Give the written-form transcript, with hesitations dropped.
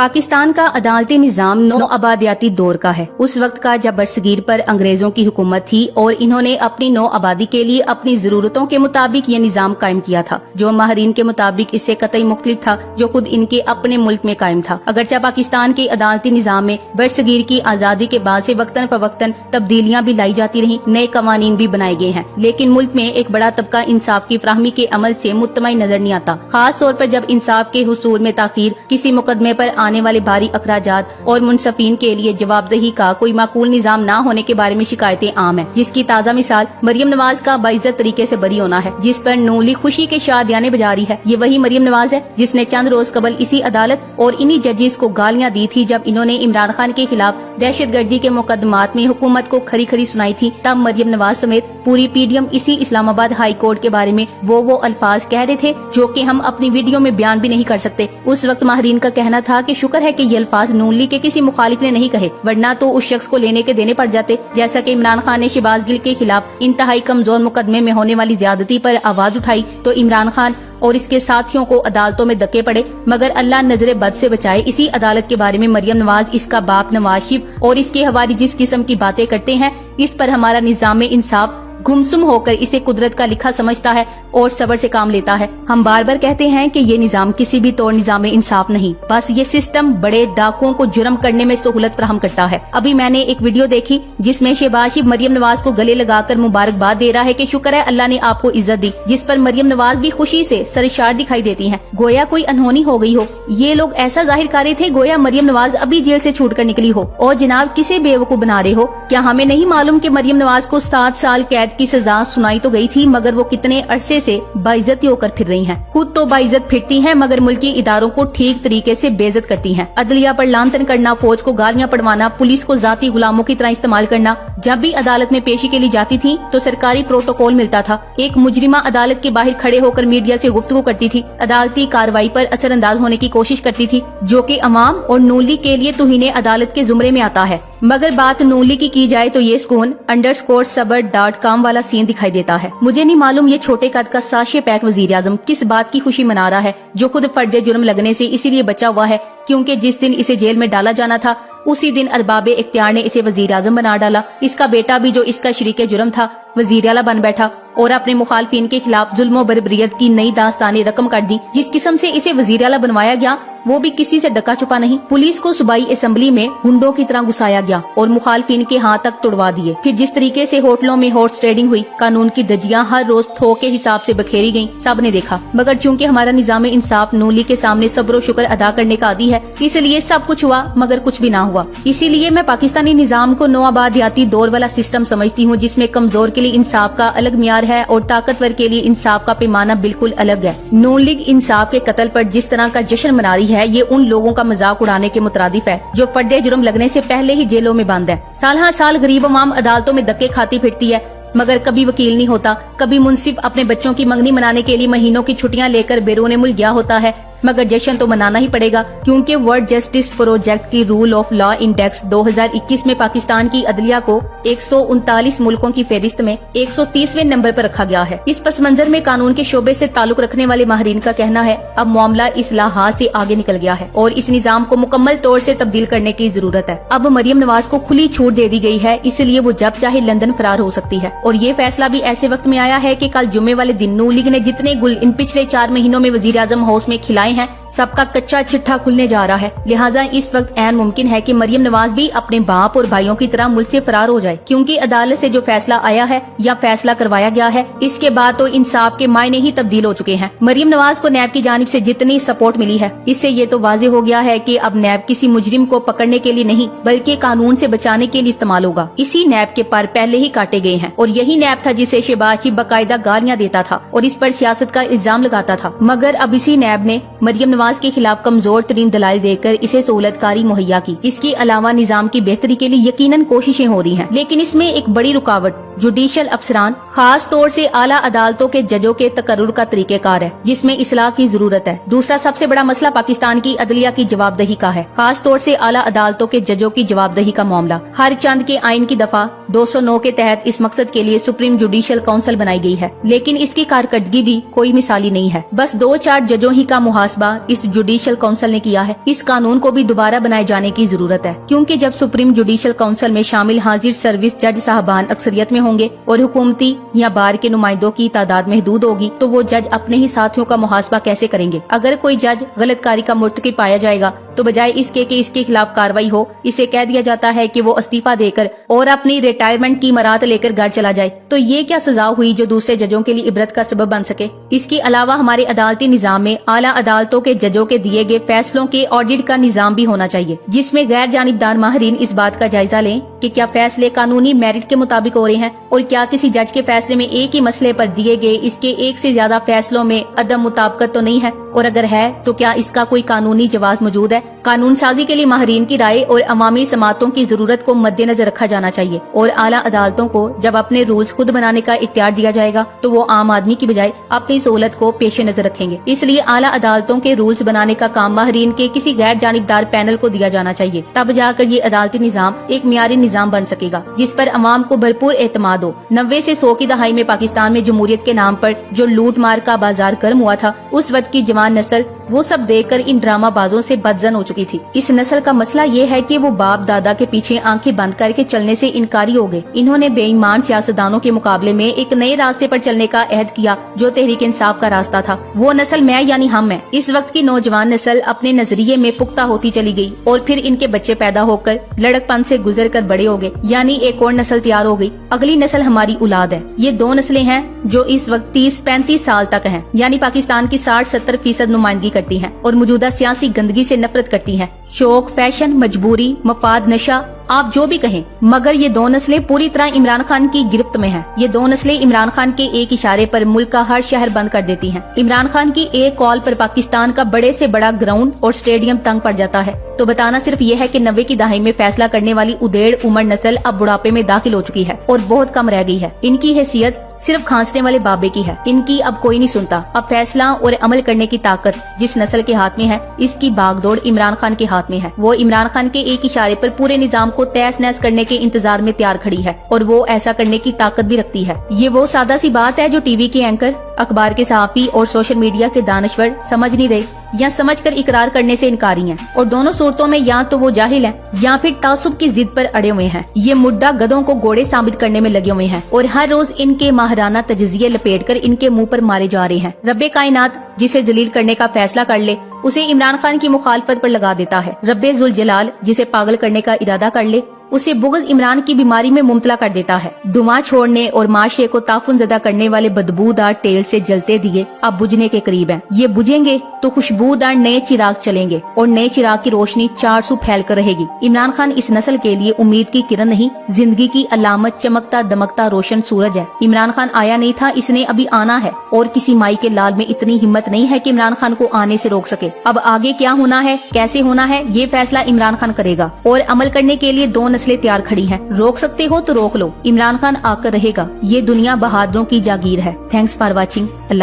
पाकिस्तान का अदालती निजाम नौ आबादियाती दौर का है। उस वक्त का जब बरसगीर पर अंग्रेजों की हुकूमत थी और इन्होंने अपनी नौ आबादी के लिए अपनी जरूरतों के मुताबिक ये निजाम कायम किया था, जो माहरीन के मुताबिक इससे कतई मुख्तलिफ था, जो खुद इनके अपने मुल्क में कायम था। अगरचे पाकिस्तान के अदालती निजाम में बरसगीर की आजादी के बाद से वक्तन फवक्तन तब्दीलियां भी लाई जाती रही, नए कवानीन भी बनाए गए हैं, लेकिन मुल्क में एक बड़ा तबका इंसाफ की फराहमी के अमल से मुतमईन नजर नहीं आता। खास तौर पर जब इंसाफ के हुसूल में ताखीर, किसी मुकदमे पर आने वाले भारी अखराजात और मुनसफीन के लिए जवाबदेही का कोई माकूल निजाम न होने के बारे में शिकायतें आम है, जिसकी ताज़ा मिसाल मरियम नवाज का बाइज्जत तरीके से बरी होना है, जिस पर नून लीग खुशी के शादियाने बजा रही है। ये वही मरियम नवाज है जिसने चंद रोज कबल इसी अदालत और इन्हीं जजेस को गालियां दी थी जब इन्होंने इमरान खान के खिलाफ दहशतगर्दी के मुकदमात में हुकूमत को खरी खरी सुनाई थी। तब मरियम नवाज समेत पूरी पीडीएम इसी इस्लामाबाद हाई कोर्ट के बारे में वो अल्फाज कह रहे थे जो कि हम अपनी वीडियो में बयान भी नहीं कर सकते। उस वक्त माहरीन का कहना था कि शुक्र है कि ये अल्फाज नून लीग के किसी मुखालिफ ने नहीं कहे, वरना तो उस शख्स को लेने के देने पड़ जाते। जैसा कि इमरान खान ने शहबाज गिल के खिलाफ इंतहाई कमजोर मुकदमे में होने वाली ज्यादती पर आवाज उठाई तो इमरान खान और इसके साथियों को अदालतों में धक्के पड़े, मगर अल्लाह नजरे बद से बचाए। इसी अदालत के बारे में मरियम नवाज, इसका बाप नवाज शरीफ और इसके हवारी जिस किस्म की बातें करते हैं, इस पर हमारा निजाम इंसाफ गुमसुम होकर इसे कुदरत का लिखा समझता है और सब्र से काम लेता है। हम बार बार कहते हैं कि ये निजाम किसी भी तौर निजाम इंसाफ नहीं, बस ये सिस्टम बड़े डाकुओं को जुर्म करने में सहूलत फराहम करता है। अभी मैंने एक वीडियो देखी जिसमें शहबाज शरीफ मरियम नवाज को गले लगाकर मुबारकबाद दे रहा है कि शुक्र है अल्लाह ने आपको इज्जत दी, जिस पर मरियम नवाज भी खुशी से सरशार दिखाई देती हैं, गोया कोई अनहोनी हो गई हो। ये लोग ऐसा जाहिर कर रहे थे गोया मरियम नवाज अभी जेल से छूट कर निकली हो। और जनाब किसे बेवकूफ बना रहे हो? क्या हमें नहीं मालूम कि मरियम नवाज को 7 साल कैद की सजा सुनाई तो गई थी, मगर वो कितने अरसे से बाइज्जती होकर फिर रही हैं। खुद तो बाइज्जत फिरती हैं, मगर मुल्की इदारों को ठीक तरीके से बेइज्जत करती हैं। अदलिया पर लांतन करना, फौज को गालियां पड़वाना, पुलिस को जाती गुलामों की तरह इस्तेमाल करना। जब भी अदालत में पेशी के लिए जाती थी तो सरकारी प्रोटोकॉल मिलता था। एक मुजरिमा अदालत के बाहर खड़े होकर मीडिया से गुफ्तगू करती थी, अदालती कार्रवाई पर असरअंदाज होने की कोशिश करती थी, जो कि अवाम और नून लीग के लिए तौहीन अदालत के जुमरे में आता है। मगर बात नून लीग की जाए तो ये सुकून _sabr.com वाला सीन दिखाई देता है। मुझे नहीं मालूम ये छोटे कद का साशे पैक वजीर आजम किस बात की खुशी मना रहा है, जो खुद फर्द जुर्म लगने से इसीलिए बचा हुआ है क्योंकि जिस दिन इसे जेल में डाला जाना था उसी दिन अरबाबे इख्तियार ने इसे वजीर आजम बना डाला। इसका बेटा भी जो इसका शरीके जुर्म था वजीर आला बन बैठा और अपने मुखालफिन के खिलाफ जुल्म बरबरियत की नई दास्तानें रकम कर दी। जिस किस्म से इसे वजीर आला बनवाया गया वो भी किसी से डका छुपा नहीं। पुलिस को सूबाई असेंबली में हुंडों की तरह घुसाया गया और मुखालफिन के हाथ तक तुड़वा दिए। फिर जिस तरीके से होटलों में हॉर्स ट्रेडिंग हुई, कानून की धज्जियां हर रोज थोक के हिसाब से बखेरी गयी, सब ने देखा। मगर चूंकि हमारा निजाम इंसाफ नून लीग के सामने सब्र शुक्र अदा करने का आदी है, इसलिए सब कुछ हुआ मगर कुछ भी ना हुआ। इसीलिए मैं पाकिस्तानी निजाम को नौआबादियाती दौर वाला सिस्टम समझती हूँ, जिसमें कमजोर के लिए इंसाफ का अलग मियार है और ताकतवर के लिए इंसाफ का पैमाना बिल्कुल अलग है। नून लीग इंसाफ के कत्ल पर जिस तरह का जश्न मना रही है, ये उन लोगों का मजाक उड़ाने के मुतरादिफ है जो फर्दे जुर्म लगने से पहले ही जेलों में बंद है। साल हर साल गरीब अवाम अदालतों में धक्के खाती फिरती है, मगर कभी वकील नहीं होता। कभी मुंसिफ अपने बच्चों की मंगनी मनाने के लिए महीनों की छुट्टियां लेकर बैरून मुल्क गया होता है, मगर जश्न तो मनाना ही पड़ेगा क्योंकि वर्ल्ड जस्टिस प्रोजेक्ट की रूल ऑफ लॉ इंडेक्स 2021 में पाकिस्तान की अदलिया को 139 मुल्कों की फहरिस्त में 130वें नंबर पर रखा गया है। इस पस मंजर में कानून के शोबे से ताल्लुक रखने वाले माहरीन का कहना है अब मामला इस्लाहात से आगे निकल गया है और इस निजाम को मुकम्मल तौर से तब्दील करने की जरूरत है। अब मरियम नवाज को खुली छूट दे दी गई है, इसलिए वो जब चाहे लंदन फरार हो सकती है। और ये फैसला भी ऐसे वक्त में आया है कि कल जुम्मे वाले दिन नून लीग ने जितने गुल इन पिछले 4 महीनों में वजीर आजम हाउस में खिलाए हैं, सबका कच्चा चिट्ठा खुलने जा रहा है। लिहाजा इस वक्त ऐन मुमकिन है कि मरियम नवाज भी अपने बाप और भाइयों की तरह मुल्क से फरार हो जाए, क्योंकि अदालत से जो फैसला आया है या फैसला करवाया गया है, इसके बाद तो इंसाफ के मायने ही तब्दील हो चुके हैं। मरियम नवाज को नैब की जानिब से जितनी सपोर्ट मिली है, इससे ये तो वाजे हो गया है कि अब नैब किसी मुजरिम को पकड़ने के लिए नहीं बल्कि कानून से बचाने के लिए इस्तेमाल होगा। इसी नैब के पर पहले ही काटे गए हैं और यही नैब था जिसे शहबाज शरीफ बाकायदा गालियां देता था और इस पर सियासत का इल्जाम लगाता था। मगर अब इसी नैब ने मरियम नवाज के खिलाफ कमजोर तरीन दलाइल देकर इसे सहूलतकारी मुहैया की। इसके अलावा निजाम की बेहतरी के लिए यकीनन कोशिशें हो रही हैं, लेकिन इसमें एक बड़ी रुकावट जुडिशल अफसरान, खास तौर से आला अदालतों के जजों के तकर्रुर का तरीकेकार है, जिसमें इस्लाह की जरूरत है। दूसरा सबसे बड़ा मसला पाकिस्तान की अदलिया की जवाबदेही का है, खास तौर से आला अदालतों के जजों की जवाबदेही का मामला। हर चंद के आइन की दफा 209 के तहत इस मकसद के लिए सुप्रीम जुडिशल काउंसिल बनाई गई है, लेकिन इसकी कारकर्दगी भी कोई मिसाली नहीं है। बस 2-4 जजों ही का मुहासबा इस जुडिशियल काउंसिल ने किया है। इस कानून को भी दोबारा बनाए जाने की जरूरत है, क्योंकि जब सुप्रीम जुडिशियल काउंसिल में शामिल हाजिर सर्विस जज साहबान अक्सरियत में होंगे और हुकूमती या बार के नुमाइंदों की तादाद महदूद होगी, तो वो जज अपने ही साथियों का मुहासबा कैसे करेंगे। अगर कोई जज गलतकारी का मुर्तकिब पाया जाएगा तो बजाय इसके कि इसके खिलाफ कार्रवाई हो, इसे कह दिया जाता है कि वो इस्तीफा देकर और अपनी रिटायरमेंट की मरात लेकर घर चला जाए। तो ये क्या सजा हुई जो दूसरे जजों के लिए इबरत का सबब बन सके। इसके अलावा हमारे अदालती निजाम में आला अदालतों के जजों के दिए गए फैसलों के ऑडिट का निजाम भी होना चाहिए, जिसमें गैर जानिबदार माहिरीन इस बात का जायजा लें कि क्या फैसले कानूनी मेरिट के मुताबिक हो रहे हैं और क्या किसी जज के फैसले में एक ही मसले पर दिए गए इसके एक से ज्यादा फैसलों में अदम मुताबिकत तो नहीं है, और अगर है तो क्या इसका कोई कानूनी जवाब मौजूद है। कानून साजी के लिए माहिरीन की राय और अवामी समातों की जरूरत को मद्देनजर रखा जाना चाहिए, और आला अदालतों को जब अपने रूल्स खुद बनाने का इख्तियार दिया जाएगा तो वो आम आदमी की बजाय अपनी सहूलत को पेश नजर रखेंगे। इसलिए आला अदालतों के रूल्स बनाने का काम माहिरीन के किसी गैर जानिबदार पैनल को दिया जाना चाहिए, तब जाकर ये अदालती निजाम एक मियारी निजाम बन सकेगा जिस पर अवाम को भरपूर एतमाद हो। 90 से 100 की दहाई में पाकिस्तान में जमहूरियत के नाम पर जो लूट मार का बाजार गर्म हुआ था, उस वक्त की जवान नस्ल वो सब देखकर इन ड्रामाबाजों से बदजन हो चुकी थी। इस नस्ल का मसला ये है कि वो बाप दादा के पीछे आंखें बंद करके चलने से इनकारी हो गए। इन्होंने बेईमान सियासतदानों के मुकाबले में एक नए रास्ते पर चलने का अहद किया जो तहरीक इंसाफ का रास्ता था। वो नस्ल मैं यानी हम है। इस वक्त की नौजवान नस्ल अपने नजरिए में पुख्ता होती चली गई और फिर इनके बच्चे पैदा होकर लड़कपन से गुजर कर बड़े हो गए, यानी एक और नस्ल तैयार हो गई। अगली नस्ल हमारी औलाद है। ये दो नस्लें हैं जो इस वक्त 30-35 साल तक हैं, यानी पाकिस्तान की 60-70% नुमाइंदगी करती हैं और मौजूदा सियासी गंदगी से नफरत करती हैं। शौक, फैशन, मजबूरी, मफाद, नशा, आप जो भी कहें, मगर ये दो नस्लें पूरी तरह इमरान खान की गिरफ्त में हैं। ये दो नस्लें इमरान खान के एक इशारे पर मुल्क का हर शहर बंद कर देती हैं। इमरान खान की एक कॉल पर पाकिस्तान का बड़े से बड़ा ग्राउंड और स्टेडियम तंग पड़ जाता है। तो बताना सिर्फ ये है कि 90 की दहाई में फैसला करने वाली उदेड़ उमर नस्ल अब बुढ़ापे में दाखिल हो चुकी है और बहुत कम रह गई है। इनकी हैसियत सिर्फ खांसने वाले बाबे की है। इनकी अब कोई नहीं सुनता। अब फैसला और अमल करने की ताकत जिस नस्ल के हाथ में है, इसकी बागडोर इमरान खान के हाथ में है। वो इमरान खान के एक इशारे पर पूरे निजाम को तहस नहस करने के इंतजार में तैयार खड़ी है और वो ऐसा करने की ताकत भी रखती है। ये वो सादा सी बात है जो टीवी के एंकर, अखबार के सहाफी और सोशल मीडिया के दानश्वर समझ नहीं रहे या समझकर इकरार करने से इनकारी हैं। और दोनों सूरतों में या तो वो जाहिल हैं या फिर तासुब की जिद पर अड़े हुए हैं। ये मुद्दा गधों को घोड़े साबित करने में लगे हुए हैं और हर रोज इनके माहराना तजज़िये लपेटकर इनके मुंह पर मारे जा रहे हैं। रब्बे कायनात जिसे जलील करने का फैसला कर ले, उसे इमरान खान की मुखालफत पर लगा देता है। रब्बे जुल जलाल जिसे पागल करने का इरादा कर ले, उसे बुग़्ज़ इमरान की बीमारी में मुब्तला कर देता है। धुआं छोड़ने और माशरे को ताफुन ज़दा करने वाले बदबूदार तेल से जलते दिए अब बुझने के करीब हैं। ये बुझेंगे तो खुशबूदार नए चिराग चलेंगे और नए चिराग की रोशनी 400 फैल कर रहेगी। इमरान खान इस नस्ल के लिए उम्मीद की किरण नहीं, जिंदगी की अलामत, चमकता दमकता रोशन सूरज है। इमरान खान आया नहीं था, इसने अभी आना है और किसी माई के लाल में इतनी हिम्मत नहीं है कि इमरान खान को आने से रोक सके। अब आगे क्या होना है, कैसे होना है, ये फैसला इमरान खान करेगा और अमल करने के लिए दो नस्लें तैयार खड़ी हैं। रोक सकते हो तो रोक लो, इमरान खान आकर रहेगा। ये दुनिया बहादुरों की जागीर है। Thanks for watching.